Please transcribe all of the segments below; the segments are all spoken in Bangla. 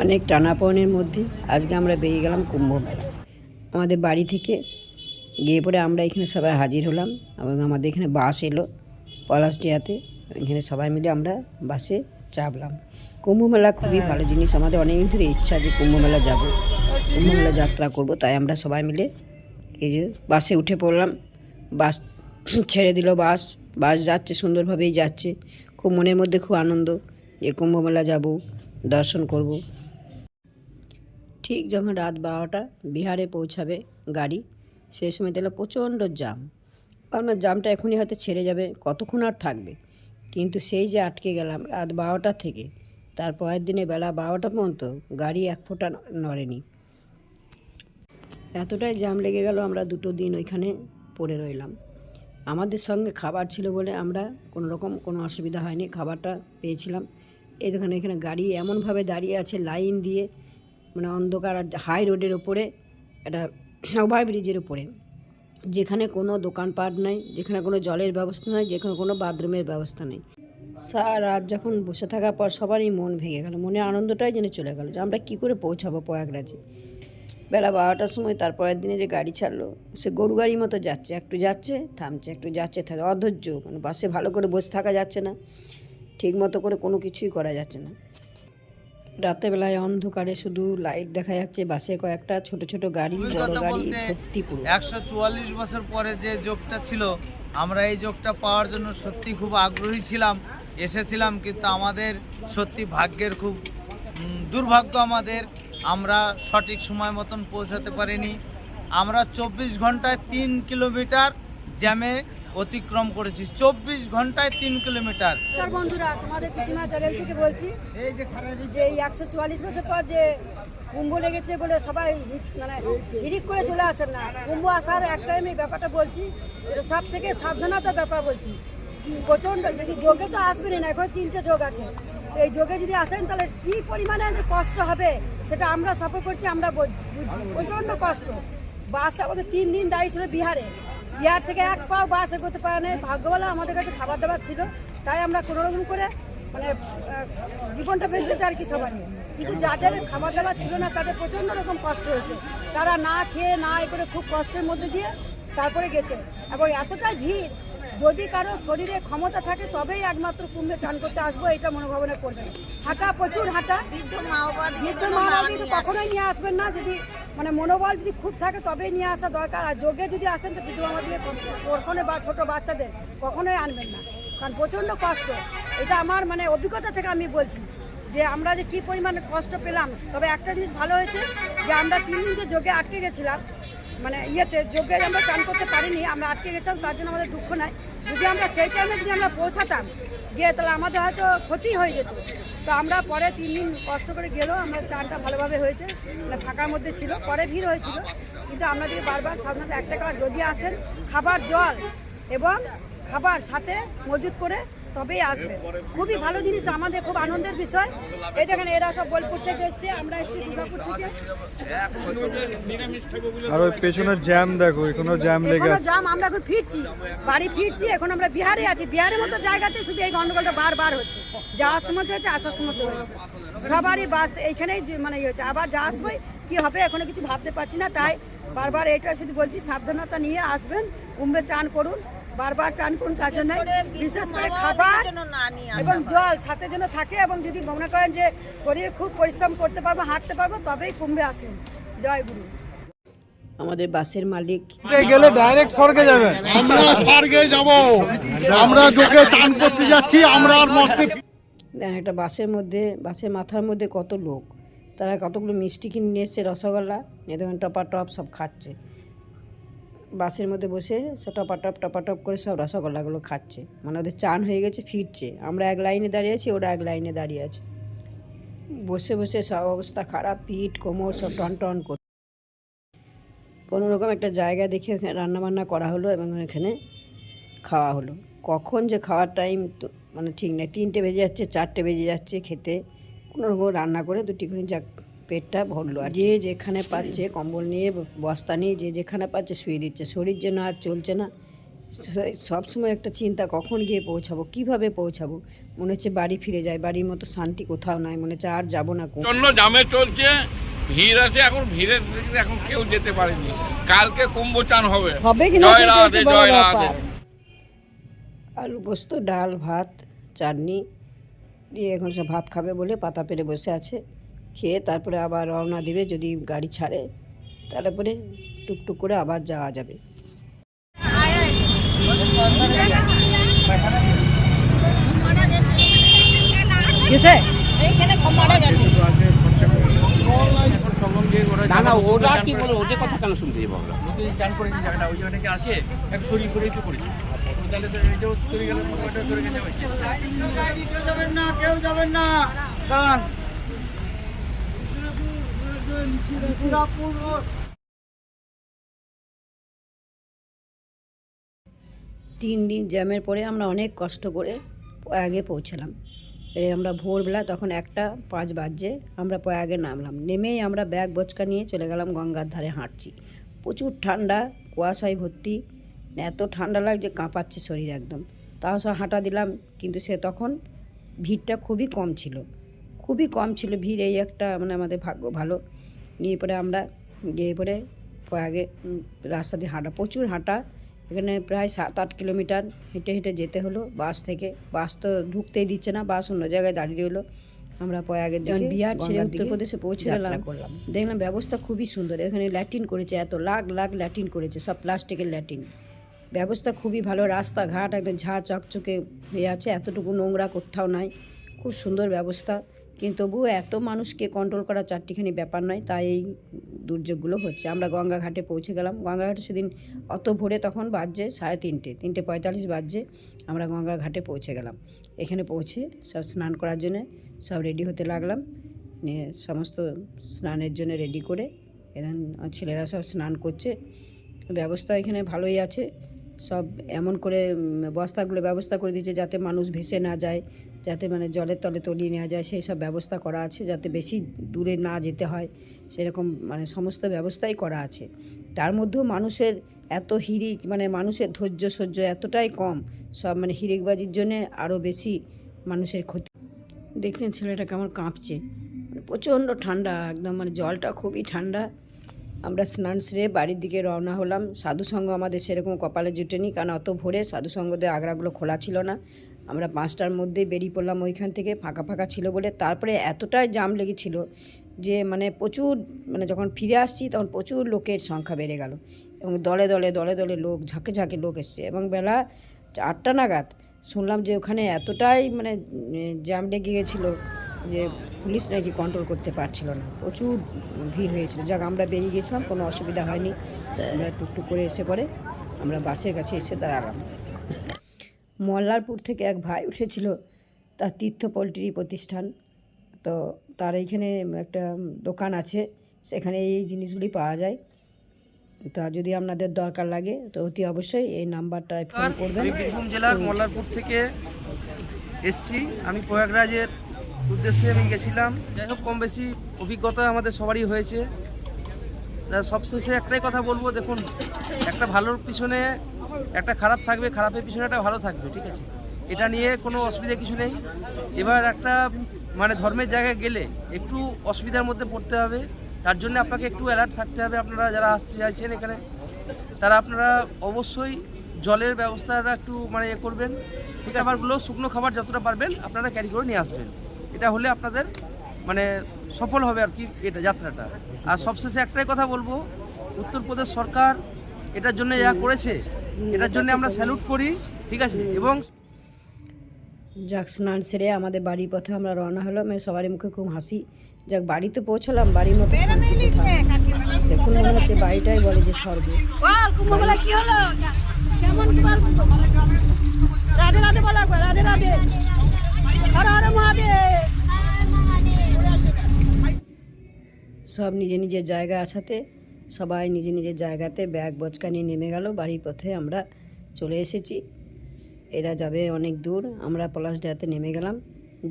অনেক টানাপোড়েনের মধ্যে আজকে আমরা বেরিয়ে গেলাম কুম্ভ মেলা। আমাদের বাড়ি থেকে গিয়ে পরে আমরা এখানে সবাই হাজির হলাম এবং আমাদের এখানে বাস এলো পলাশডিহাতে। এখানে সবাই মিলে আমরা বাসে চাপলাম। কুম্ভ মেলা খুবই ভালো জিনিস, আমাদের অনেকদিন ধরে ইচ্ছা যে কুম্ভ মেলা যাবো, কুম্ভ মেলা যাত্রা করব, তাই আমরা সবাই মিলে এই যে বাসে উঠে পড়লাম। বাস ছেড়ে দিল, বাস যাচ্ছে, সুন্দরভাবেই যাচ্ছে। খুব মনের মধ্যে খুব আনন্দ যে কুম্ভ মেলা যাব, দর্শন করব। ঠিক যখন রাত 12টা বিহারে পৌঁছাবে গাড়ি, সেই সময় দেখলাম প্রচণ্ড জাম। আপনার জামটা এখনই হয়তো ছেড়ে যাবে, কতক্ষণ আর থাকবে, কিন্তু সেই যে আটকে গেলাম রাত 12টা থেকে তার পরের দিনে বেলা 12টা পর্যন্ত গাড়ি এক ফোঁটা নড়েনি। এতটাই জাম লেগে গেল, আমরা 2 দিন ওইখানে পড়ে রইলাম। আমাদের সঙ্গে খাবার ছিল বলে আমরা কোনো অসুবিধা হয়নি, খাবারটা পেয়েছিলাম। এই দোকানে এখানে গাড়ি এমনভাবে দাঁড়িয়ে আছে লাইন দিয়ে, মানে অন্ধকার হাই রোডের ওপরে, একটা ওভারব্রিজের উপরে, যেখানে কোনো দোকানপাট নেই, যেখানে কোনো জলের ব্যবস্থা নেই, যেখানে কোনো বাথরুমের ব্যবস্থা নেই। সারা রাত যখন বসে থাকার পর সবারই মন ভেঙে গেল, মনে আনন্দটাই যেন চলে গেল যে আমরা কী করে পৌঁছাবো প্রয়াগরাজে। বেলা 12টার সময় তারপরের দিনে যে গাড়ি ছাড়লো, সে গরু গাড়ির মতো যাচ্ছে, একটু যাচ্ছে থামছে, একটু যাচ্ছে থামছে, অধৈর্য। মানে বাসে ভালো করে বসে থাকা যাচ্ছে না, ঠিক মতো করে কোনো কিছুই করা যাচ্ছে না। রাতেরবেলায় অন্ধকারে শুধু লাইট দেখা যাচ্ছে, বাসে কয়েকটা ছোট ছোট গাড়ি, বড় গাড়ি ভর্তি পুরো। 144 বছর পরে যে যোগটা ছিল, আমরা এই যোগটা পাওয়ার জন্য সত্যি খুব আগ্রহী ছিলাম, এসেছিলাম, কিন্তু আমাদের সত্যি ভাগ্যের খুব দুর্ভাগ্য আমাদের, আমরা সঠিক সময় মতন পৌঁছাতে পারিনি। আমরা 24 ঘন্টায় 3 কিলোমিটার জ্যামে অতিক্রম করেছি। 24 ঘন্টায় 3 কিলোমিটার। বন্ধুরা, তোমাদের পিসিমা চ্যানেল থেকে বলছি যে এই 144 বছর পর যে কুম্ভ লেগেছে বলে সবাই মানে হিরিক করে চলে আসেন না। কুম্ভ আসার একটাই আমি ব্যাপারটা বলছি, সব থেকে সাবধানতার ব্যাপার বলছি। প্রচণ্ড যদি যোগে তো আসবেনই না, এখন 3টে যোগ আছে, তো এই যোগে যদি আসেন তাহলে কী পরিমাণে যে কষ্ট হবে সেটা আমরা সাপোর্ট করছি, আমরা বুঝছি। প্রচণ্ড কষ্ট। বাস আমাদের 3 দিন দাঁড়িয়ে ছিল বিহার থেকে এক পাও বাস এগোতে পারে না। ভাগ্যবলা আমাদের কাছে খাবার দাবার ছিল, তাই আমরা কোনোরকম করে মানে জীবনটা বেঁচেছে আর কি সবারই। কিন্তু যাদের খাবার দাবার ছিল না তাদের প্রচণ্ড রকম কষ্ট হয়েছে, তারা না খেয়ে না এ করে খুব কষ্টের মধ্যে দিয়ে তারপরে গেছে। এবং এতটাই ভিড়, যদি কারো শরীরে ক্ষমতা থাকে তবেই একমাত্র কুম্ভে চান করতে আসবো, এটা মনোভাবনা করবেন। হাঁটা, প্রচুর হাঁটা। বৃদ্ধ মা বাবা কখনোই নিয়ে আসবেন না, যদি মানে মনোবল যদি খুব থাকে তবেই নিয়ে আসা দরকার। আর যোগে যদি আসেন তো বৃদ্ধ মা দিয়ে কখনো বা ছোটো বাচ্চাদের কখনোই আনবেন না, কারণ প্রচণ্ড কষ্ট। এটা আমার মানে অভিজ্ঞতা থেকে আমি বলছি যে আমরা যে কী পরিমাণে কষ্ট পেলাম। তবে একটা জিনিস ভালো হয়েছে যে আমরা 3 দিন যে যোগে আটকে গেছিলাম, মানে যোগে আমরা চান করতে পারিনি, আমরা আটকে গেছিলাম, তার জন্য আমাদের দুঃখ নাই। যদি আমরা সেই টাইমে যদি আমরা পৌঁছাতাম গিয়ে, তাহলে আমাদের হয়তো ক্ষতি হয়ে যেত। তো আমরা পরে 3 দিন কষ্ট করে গেলেও আমরা চানটা ভালোভাবে হয়েছে, মানে ফাঁকার মধ্যে ছিল, পরে ভিড় হয়েছিল, কিন্তু আপনাদের বারবার সাধারণত একটা কাজ, যদি আসেন খাবার, জল এবং খাবার সাথে মজুত করে তবেই আসবে। খুবই ভালো জিনিস, আমাদের খুব আনন্দের বিষয়। এই দেখেন এরা সব বোলপুর থেকে এসছে, আমরা এসছি দুর্গাপুর থেকে। আর ওই পেছনের জ্যাম দেখো, এখনো জ্যাম লেগে আছে। জ্যাম, আমরা এখন ফিরছি, বাড়ি ফিরছি, এখন আমরা বিহারে আছি। বিহারের মতো জায়গাতে শুধু এই গন্ডগোলটা বারবার হচ্ছে, যাওয়ার সময় হচ্ছে, আসার সময় হচ্ছে, সবারই বাস এইখানেই মানে ইয়ে হচ্ছে। আবার যা আসবে কি হবে এখনো কিছু ভাবতে পারছি না, তাই বারবার এটা শুধু বলছি, সাবধানতা নিয়ে আসবেন, কুম্ভে চান করুন, বারবার চান করুন। তার জন্য বিশেষ করে খাবার এবং জল সাথে যেন থাকে, এবং যদি মনে করেন যে শরীরে খুব পরিশ্রম করতে পারবো, হাঁটতে পারবো, তবেই কুম্ভে আসুন। জয় গুরু। আমাদের বাসের মালিক গেলে ডাইরেক্ট স্বর্গে যাবেন। আমরা স্বর্গে যাব, আমরা যোগে চান করতে যাচ্ছি, আমরা আর মরতে। দেন একটা বাসের মাথার মধ্যে কত লোক, তারা কতগুলো মিষ্টি কিনে নিয়ে এসছে, রসগোল্লা নিয়ে দেখেন টপাটপ সব খাচ্ছে। বাসের মধ্যে বসে সব টপাটপ করে সব রসগোল্লাগুলো খাচ্ছে, মানে ওদের চান হয়ে গেছে, ফিরছে। আমরা এক লাইনে দাঁড়িয়ে আছি, ওরা এক লাইনে দাঁড়িয়ে আছে, বসে বসে সব অবস্থা খারাপ, পিঠ কোমর সব টন করে। কোনো রকম একটা জায়গা দেখে ওখানে রান্নাবান্না করা হলো এবং এখানে খাওয়া হলো। কখন যে খাওয়ার টাইম তো মানে ঠিক নেই, 3টে বেজে যাচ্ছে, 4টে বেজে যাচ্ছে খেতে। কোনো রকম রান্না করে 2টি করে যাক পেটটা ভরলো। আর যে যেখানে পাচ্ছে কম্বল নিয়ে, বস্তা নিয়ে যে যেখানে পাচ্ছে শুয়ে দিচ্ছে। শরীর যেন আর চলছে না, সব সময় একটা চিন্তা, কখন গিয়ে পৌঁছাবো, কিভাবে পৌঁছাবো। মনে হচ্ছে বাড়ি ফিরে যায়, বাড়ির মতো শান্তি কোথাও নাই, মনে হচ্ছে আর যাবো না। জন্য জামে চলছে, ভিড় আছে, এখন ভিড়ের দিকে এখন কেউ যেতে পারেনি। কালকে কুম্ভ চান হবে, জয় রাধে জয় রাধে। আলু পোস্ত, ডাল, ভাত, চাটনি দিয়ে এখন সব ভাত খাবে বলে পাতা পেরে বসে আছে। খেয়ে তারপরে আবার রওনা দিবে, যদি গাড়ি ছাড়ে তারপরে টুকটুক করে আবার যাওয়া যাবে। না না, ওরা কি বলে, ওদের কথা কেন শুনতে যাবো আমরা? চান করে যে জায়গাটা ওই জায়গাটা আছে এক শরীর করে একটু করেছি তাহলে তো এটাও চলে গেলে মোটামুটি চলে গেলে হচ্ছে কেউ যাবেন না কারণ 3 দিন জ্যামের পরে আমরা অনেক কষ্ট করে প্রয়াগে পৌঁছালাম। আমরা ভোরবেলা তখন 1:05 বাজে আমরা প্রয়াগে নামলাম। নেমেই আমরা ব্যাগ বোচকা নিয়ে চলে গেলাম গঙ্গার ধারে হাঁটছি। প্রচুর ঠান্ডা, কুয়াশায় ভর্তি, এত ঠান্ডা লাগছে কাঁপাচ্ছে শরীর একদম। তাও সব হাঁটা দিলাম, কিন্তু সে তখন ভিড়টা খুবই কম ছিল, খুবই কম ছিল ভিড়। এই একটা মানে আমাদের ভাগ্য ভালো। নিয়ে পরে আমরা গিয়ে পরে প্রয়াগে রাস্তা দিয়ে হাঁটা, প্রচুর হাঁটা। এখানে প্রায় 7-8 কিলোমিটার হেঁটে হেঁটে যেতে হলো বাস থেকে। বাস তো ঢুকতেই দিচ্ছে না, বাস অন্য জায়গায় দাঁড়িয়ে রইলো। আমরা প্রয়াগের দিকে বিহার ছেড়ে উত্তরপ্রদেশে পৌঁছে গেলাম। দেখলাম ব্যবস্থা খুবই সুন্দর। এখানে ল্যাট্রিন করেছে, এত লাখ লাখ ল্যাট্রিন করেছে, সব প্লাস্টিকের ল্যাট্রিন। ব্যবস্থা খুবই ভালো, রাস্তাঘাট একদম ঝাঁ চকচকে হয়ে আছে, এতটুকু নোংরা কোথাও নাই, খুব সুন্দর ব্যবস্থা। কিন্তু তবুও এত মানুষকে কন্ট্রোল করা চারটিখানি ব্যাপার নয়, তাই এই দুর্যোগগুলো হচ্ছে। আমরা গঙ্গাঘাটে পৌঁছে গেলাম। গঙ্গাঘাটে সেদিন অত ভোরে তখন বাজছে 3:30, 3:45 বাজছে আমরা গঙ্গাঘাটে পৌঁছে গেলাম। এখানে পৌঁছে সব স্নান করার জন্য সব রেডি হতে লাগলাম। নিয়ে সমস্ত স্নানের জন্য রেডি করে এখানে ছেলেরা সব স্নান করছে। ব্যবস্থা এখানে ভালোই আছে, সব এমন করে বস্তাগুলো ব্যবস্থা করে দিয়েছে যাতে মানুষ ভেসে না যায়, যাতে মানে জলের তলে তলিয়ে নেওয়া যায়, সেই সব ব্যবস্থা করা আছে, যাতে বেশি দূরে না যেতে হয়, সেরকম মানে সমস্ত ব্যবস্থাই করা আছে। তার মধ্যেও মানুষের এত হিড়িক, মানে মানুষের ধৈর্য সহ্য এতটাই কম, সব মানে হিড়িকবাজির জন্যে আরও বেশি মানুষের ক্ষতি। দেখলেন ছেলেটা কেমন কাঁপছে, মানে প্রচণ্ড ঠান্ডা একদম, মানে জলটা খুবই ঠান্ডা। আমরা স্নান সেরে বাড়ির দিকে রওনা হলাম। সাধুসঙ্গ আমাদের সেরকম কপালে জুটেনি, কারণ অত ভোরে সাধুসঙ্গদের আগড়াগুলো খোলা ছিল না। আমরা 5টার মধ্যেই বেরিয়ে পড়লাম ওইখান থেকে, ফাঁকা ফাঁকা ছিল বলে। তারপরে এতটাই জাম লেগেছিল যে মানে প্রচুর, মানে যখন ফিরে আসছি তখন প্রচুর লোকের সংখ্যা বেড়ে গেল, এবং দলে দলে দলে দলে লোক, ঝাঁকে ঝাঁকে লোক এসছে। এবং বেলা 8টা নাগাদ শুনলাম যে ওখানে এতটাই মানে জ্যাম লেগে গেছিলো যে পুলিশ নাকি কন্ট্রোল করতে পারছিল না, প্রচুর ভিড় হয়েছিল। যাক আমরা বেরিয়ে গেছিলাম, কোনো অসুবিধা হয়নি। আমরা টুকটুক করে এসে পরে আমরা বাসের কাছে এসে দাঁড়ালাম। মল্লারপুর থেকে এক ভাই উঠেছিল, তার তীর্থ পোলট্রি প্রতিষ্ঠান, তো তার এইখানে একটা দোকান আছে, সেখানে এই জিনিসগুলি পাওয়া যায়। তা যদি আপনাদের দরকার লাগে তো অতি অবশ্যই এই নাম্বারটায় ফোন করবেন। আমি বীরভূম জেলার মল্লারপুর থেকে এসছি, আমি প্রয়াগরাজের উদ্দেশ্যে আমি গেছিলাম। যাই হোক, কম বেশি অভিজ্ঞতা আমাদের সবারই হয়েছে। সবশেষে একটাই কথা বলবো, দেখুন, একটা ভালোর পিছনে একটা খারাপ থাকবে, খারাপের পিছনে একটা ভালো থাকবে, ঠিক আছে? এটা নিয়ে কোনো অসুবিধা কিছু নেই। এবার একটা মানে ধর্মের জায়গায় গেলে একটু অসুবিধার মধ্যে পড়তে হবে, তার জন্য আপনাকে একটু অ্যালার্ট থাকতে হবে। আপনারা যারা আসতে চাইছেন এখানে, তারা আপনারা অবশ্যই জলের ব্যবস্থাটা একটু মানে করবেন, ঠিক আছে? খাবারগুলো, শুকনো খাবার যতটা পারবেন আপনারা ক্যারি করে নিয়ে আসবেন। এটা হলে আপনাদের মানে সফল হবে আর কি এটা যাত্রাটা। আর সবশেষে একটাই কথা বলবো, উত্তরপ্রদেশ সরকার এটার জন্য যা করেছে, এটার জন্য আমরা স্যালুট করি, ঠিক আছে? এবং যাক, স্নান সেরে আমাদের বাড়ির পথে আমরা রওনা হলাম। সবারই মুখে খুব হাসি। যাক, বাড়িতে পৌঁছলাম, বাড়ির মতো শান্তি কোথাও। সেখানে মনে হচ্ছে বাড়িটাই বলে যে স্বর্গ। কুম্ভমেলা কি হলো, কেমন রাধে রাধে বলা, রাধে রাধে, হর হর মহাদেব। সব নিজে নিজের জায়গা আসাতে সবাই নিজে নিজের জায়গাতে ব্যাগ বচকা নিয়ে নেমে গেল। বাড়ির পথে আমরা চলে এসেছি। এরা যাবে অনেক দূর, আমরা পলাশডাতে নেমে গেলাম।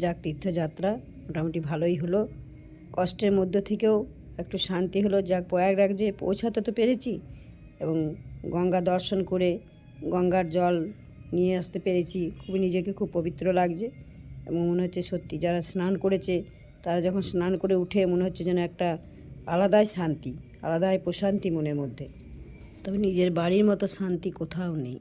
যাক, তীর্থযাত্রা মোটামুটি ভালোই হলো, কষ্টের মধ্যে থেকেও একটু শান্তি হলো। যাক, প্রয়াগরাজ যে পৌঁছাতে তো পেরেছি, এবং গঙ্গা দর্শন করে গঙ্গার জল নিয়ে আসতে পেরেছি, খুবই নিজেকে খুব পবিত্র লাগছে এবং মনে হচ্ছে সত্যি যারা স্নান করেছে তারা যখন স্নান করে উঠে মনে হচ্ছে যেন একটা আলাদাই শান্তি, আলাদাই প্রশান্তি মনের মধ্যে। তবে নিজের বাড়ির মতো শান্তি কোথাও নেই।